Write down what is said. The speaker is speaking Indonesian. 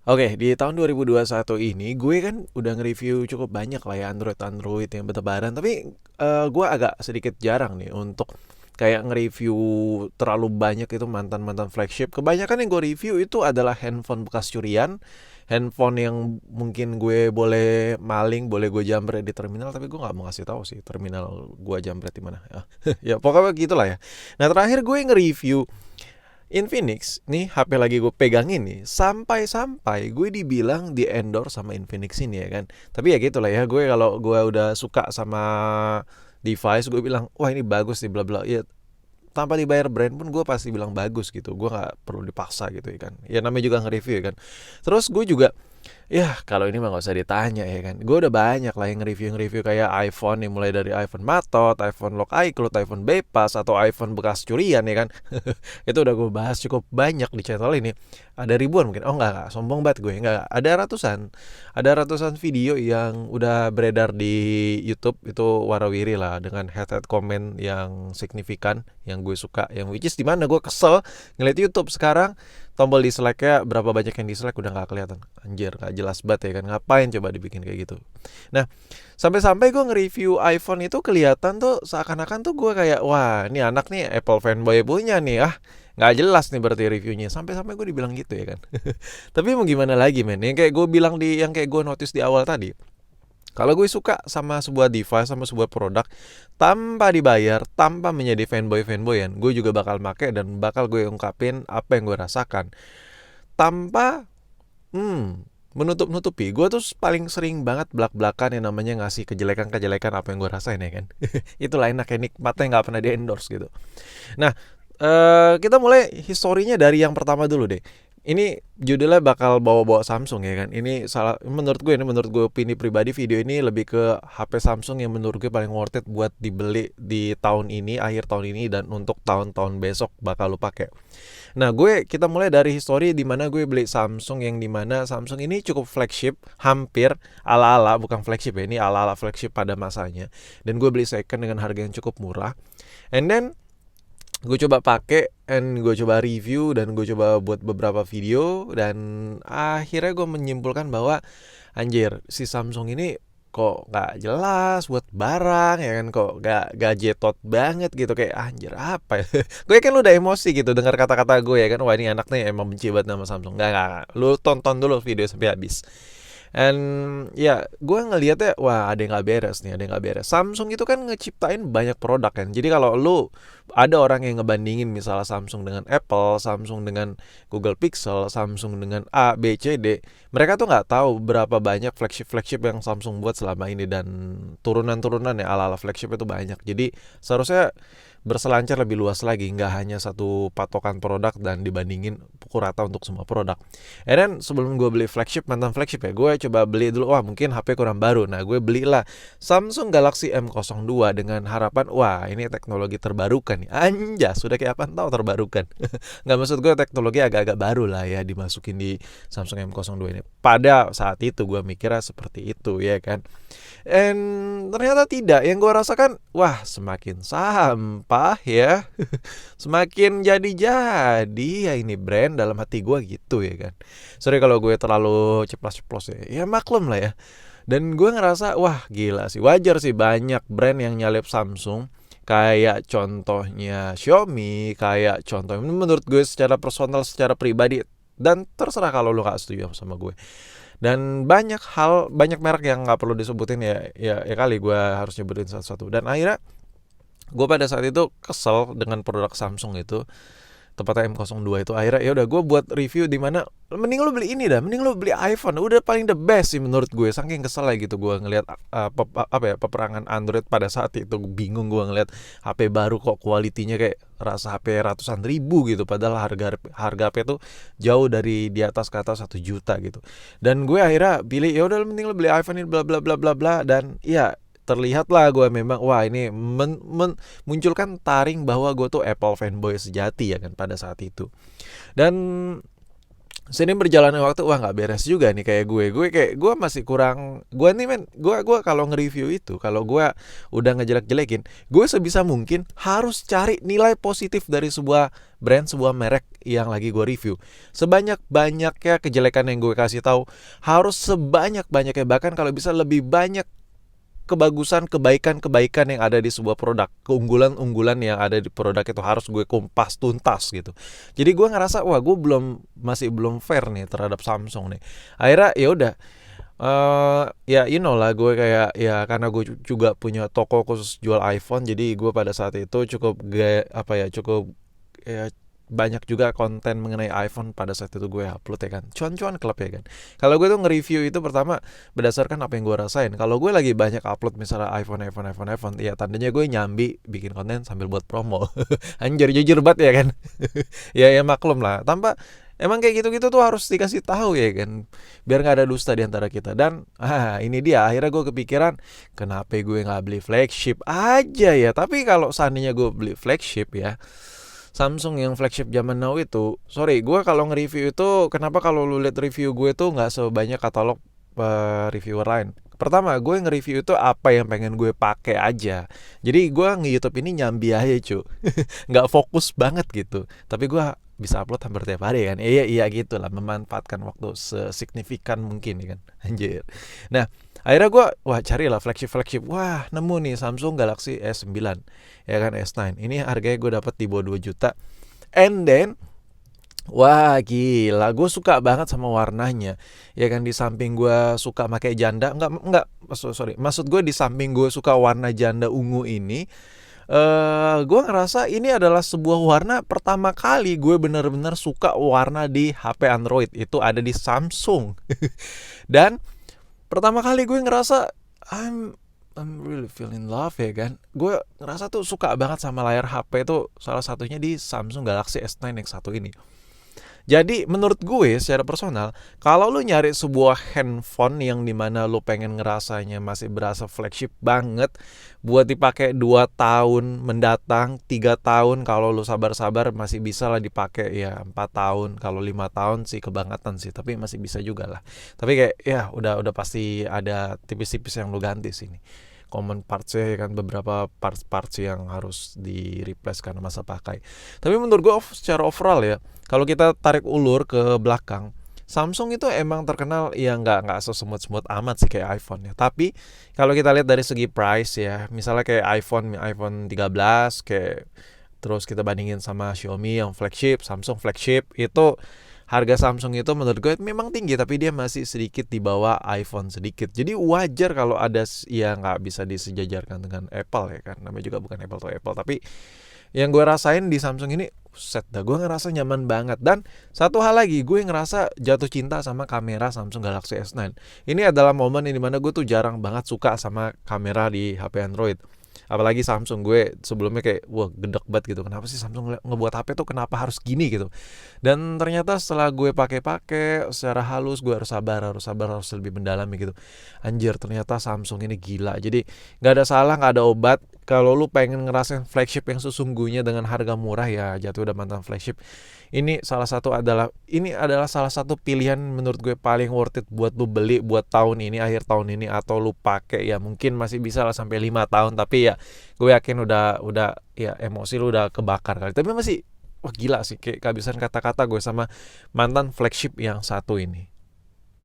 Oke, di tahun 2021 ini gue kan udah nge-review cukup banyak lah ya Android yang bertebaran, tapi gue agak sedikit jarang nih untuk kayak nge-review terlalu banyak itu mantan-mantan flagship. Kebanyakan yang gue review itu adalah handphone bekas curian, handphone yang mungkin gue boleh maling, boleh gue jambret di terminal, tapi gue nggak mau ngasih tahu sih terminal gue jambret di mana. Ya pokoknya gitulah ya. Nah terakhir gue nge-review Infinix nih HP lagi gue pegangin nih sampai-sampai gue dibilang di endorse sama Infinix ini ya kan. Tapi ya gitulah ya, gue kalau gue udah suka sama device gue bilang wah ini bagus nih bla bla ya, tanpa dibayar brand pun gue pasti bilang bagus gitu, gue nggak perlu dipaksa gitu ya kan, ya namanya juga nge-review ya kan. Terus gue juga, ya kalau ini mah gak usah ditanya ya kan. Gue udah banyak lah yang nge-review kayak iPhone nih, mulai dari iPhone matot, iPhone lock iCloud, iPhone bypass, atau iPhone bekas curian ya kan. Itu udah gue bahas cukup banyak di channel ini. Ada ribuan mungkin. Oh enggak, sombong banget gue. Enggak, ada ratusan. Ada ratusan video yang udah beredar di YouTube itu warawiri lah dengan head-head comment yang signifikan, yang gue suka, yang which is dimana gue kesel ngeliat YouTube sekarang tombol dislike-nya berapa banyak yang dislike udah nggak kelihatan. Anjir, nggak jelas banget ya kan, ngapain coba dibikin kayak gitu. Nah, sampai-sampai gue nge-review iPhone itu kelihatan tuh seakan-akan tuh gue kayak wah ini anak nih Apple fanboy punya nih, nggak jelas nih berarti reviewnya, sampai-sampai gue dibilang gitu ya kan. Tapi mau gimana lagi men, yang kayak gue bilang yang kayak gue notice di awal tadi, kalau gue suka sama sebuah device, sama sebuah produk, tanpa dibayar, tanpa menjadi fanboyan, gue juga bakal make dan bakal gue ungkapin apa yang gue rasakan. Tanpa menutup-nutupi. Gue tuh paling sering banget belak-belakan yang namanya ngasih kejelekan-kejelekan apa yang gue rasain ya kan. Itulah enaknya, nikmatnya nggak pernah di endorse gitu. Nah, kita mulai historinya dari yang pertama dulu deh. Ini judulnya bakal bawa-bawa Samsung ya kan. Ini salah menurut gue opini pribadi, video ini lebih ke HP Samsung yang menurut gue paling worth it buat dibeli di tahun ini, akhir tahun ini, dan untuk tahun-tahun besok bakal lu pakai. Nah, kita mulai dari histori di mana gue beli Samsung, yang di mana Samsung ini cukup flagship, hampir ala-ala, bukan flagship ya, ini ala-ala flagship pada masanya. Dan gue beli second dengan harga yang cukup murah. And then gue coba pakai, and gue coba review, dan gue coba buat beberapa video, dan akhirnya gue menyimpulkan bahwa anjir, si Samsung ini kok nggak jelas buat barang ya kan, kok nggak gadgetot banget gitu, kayak anjir apa ya. Gue kan lu udah emosi gitu dengar kata-kata gue ya kan, wah ini anaknya emang benci banget sama Samsung. Nggak, lu tonton dulu video sampai habis. And ya, gue ngelihatnya wah ada yang nggak beres nih, ada yang nggak beres. Samsung itu kan ngeciptain banyak produk kan. Jadi kalau lu ada orang yang ngebandingin misalnya Samsung dengan Apple, Samsung dengan Google Pixel, Samsung dengan A, B, C, D, mereka tuh nggak tahu berapa banyak flagship yang Samsung buat selama ini, dan turunan-turunan ya ala-ala flagship itu banyak. Jadi seharusnya berselancar lebih luas lagi, nggak hanya satu patokan produk dan dibandingin pukul rata untuk semua produk. And then sebelum gue beli flagship, mantan flagship ya, gue coba beli dulu, wah mungkin HP kurang baru. Nah gue belilah Samsung Galaxy M02 dengan harapan wah ini teknologi terbarukan nih. Anjas, sudah kayak apa tahu terbarukan. Nggak, maksud gue teknologi agak-agak baru lah ya dimasukin di Samsung M02 ini. Pada saat itu gue mikirnya seperti itu ya kan. And ternyata tidak. Yang gue rasakan, wah semakin sampah ya. Semakin jadi-jadi ya ini brand dalam hati gue gitu ya kan. Sorry kalau gue terlalu ceplos-ceplos ya. Ya maklum lah ya. Dan gue ngerasa wah gila sih, wajar sih banyak brand yang nyalip Samsung. Kayak contohnya Xiaomi, kayak contohnya menurut gue secara personal, secara pribadi, dan terserah kalau lu gak setuju sama gue. Dan banyak merek yang nggak perlu disebutin ya kali gue harus nyebutin satu-satu. Dan akhirnya gue pada saat itu kesel dengan produk Samsung itu, tepatnya M02 itu. Akhirnya ya udah gue buat review di mana mending lu beli ini dah, mending lu beli iPhone, udah paling the best sih menurut gue. Saking kesel lah gitu gue ngelihat peperangan Android pada saat itu. Bingung gue ngelihat HP baru kok kualitinya kayak rasa HP ratusan ribu gitu, padahal harga harga HP tuh jauh dari di atas ke atas 1 juta gitu. Dan gue akhirnya pilih ya udah mending lu beli iPhone ini bla bla bla bla bla. Dan iya, terlihatlah gue memang wah ini munculkan taring bahwa gue tuh Apple fanboy sejati ya kan pada saat itu. Dan Sini berjalannya waktu, wah nggak beres juga nih kayak gue masih kurang, gue nih men, gue kalau nge-review itu, kalau gue udah ngejelek-jelekin, gue sebisa mungkin harus cari nilai positif dari sebuah brand, sebuah merek yang lagi gue review. Sebanyak banyaknya kejelekan yang gue kasih tahu, harus sebanyak banyaknya, bahkan kalau bisa lebih banyak kebagusan, kebaikan-kebaikan yang ada di sebuah produk, keunggulan-unggulan yang ada di produk itu harus gue kumpas tuntas gitu. Jadi gue ngerasa wah gue masih belum fair nih terhadap Samsung nih. Akhirnya ya udah, ya you know lah, gue kayak ya karena gue juga punya toko khusus jual iPhone, jadi gue pada saat itu cukup cukup ya banyak juga konten mengenai iPhone pada saat itu gue upload ya kan, cuan-cuan klub ya kan. Kalau gue tuh nge-review itu pertama berdasarkan apa yang gue rasain. Kalau gue lagi banyak upload misalnya iPhone, ya tandanya gue nyambi bikin konten sambil buat promo. Anjir jujur banget ya kan. Ya maklum lah, tanpa emang kayak gitu-gitu tuh harus dikasih tahu ya kan, biar nggak ada dusta di antara kita. Dan ini dia akhirnya gue kepikiran, kenapa gue nggak beli flagship aja ya. Tapi kalau seandainya gue beli flagship ya, Samsung yang flagship zaman now itu, sorry, gue kalau nge-review itu, kenapa kalau lu lihat review gue tuh nggak sebanyak katalog reviewer lain. Pertama, gue nge-review itu apa yang pengen gue pakai aja. Jadi gue nge-YouTube ini nyambi aja cu, nggak fokus banget gitu. Tapi gue bisa upload hampir tiap hari kan. Iya gitu lah, memanfaatkan waktu sesignifikan mungkin ya kan. Anjir. Nah, akhirnya gue carilah flagship. Wah, nemu nih Samsung Galaxy S9 ya kan, S9. Ini harganya gue dapat di bawah 2 juta. And then wah gila, gue suka banget sama warnanya. Ya kan, di samping gue suka pakai janda, enggak, sorry. Maksud gue di samping gue suka warna janda ungu ini, gue ngerasa ini adalah sebuah warna pertama kali gue bener-bener suka warna di HP Android itu ada di Samsung. Dan pertama kali gue ngerasa I'm really feeling love ya kan. Gue ngerasa tuh suka banget sama layar HP itu, salah satunya di Samsung Galaxy S9 yang satu ini. Jadi menurut gue secara personal, kalau lu nyari sebuah handphone yang dimana lu pengen ngerasanya masih berasa flagship banget, buat dipakai 2 tahun mendatang, 3 tahun kalau lu sabar-sabar masih bisa lah dipakai, ya 4 tahun, kalau 5 tahun sih kebangetan sih, tapi masih bisa juga lah. Tapi kayak ya udah pasti ada tipis-tipis yang lu ganti sini. Common parts-nya kan, beberapa parts yang harus di replace karena masa pakai. Tapi menurut gue secara overall ya, kalau kita tarik ulur ke belakang, Samsung itu emang terkenal ya nggak sesemut-semut amat sih kayak iPhone ya. Tapi kalau kita lihat dari segi price ya, misalnya kayak iPhone 13 kayak, terus kita bandingin sama Xiaomi yang flagship, Samsung flagship, itu harga Samsung itu menurut gue memang tinggi, tapi dia masih sedikit di bawah iPhone sedikit. Jadi wajar kalau ada ya nggak bisa disejajarkan dengan Apple ya kan. Namanya juga bukan Apple to Apple, tapi yang gue rasain di Samsung ini, set dah, gue ngerasa nyaman banget. Dan satu hal lagi, gue ngerasa jatuh cinta sama kamera Samsung Galaxy S9. Ini adalah momen di mana gue tuh jarang banget suka sama kamera di HP Android. Apalagi Samsung, gue sebelumnya kayak wah gedek banget gitu, kenapa sih Samsung ngebuat HP tuh kenapa harus gini gitu. Dan ternyata setelah gue pakai secara halus, gue harus lebih mendalami gitu. Anjir, ternyata Samsung ini gila. Jadi nggak ada salah, nggak ada obat. Kalau lu pengen ngerasain flagship yang sesungguhnya dengan harga murah, ya jatuh udah mantan flagship. Ini adalah salah satu pilihan menurut gue paling worth it buat lu beli buat tahun ini, akhir tahun ini, atau lu pakai ya mungkin masih bisa lah sampai 5 tahun, tapi ya gue yakin udah ya emosi lu udah kebakar kali. Tapi masih wah gila sih, kayak kehabisan kata-kata gue sama mantan flagship yang satu ini.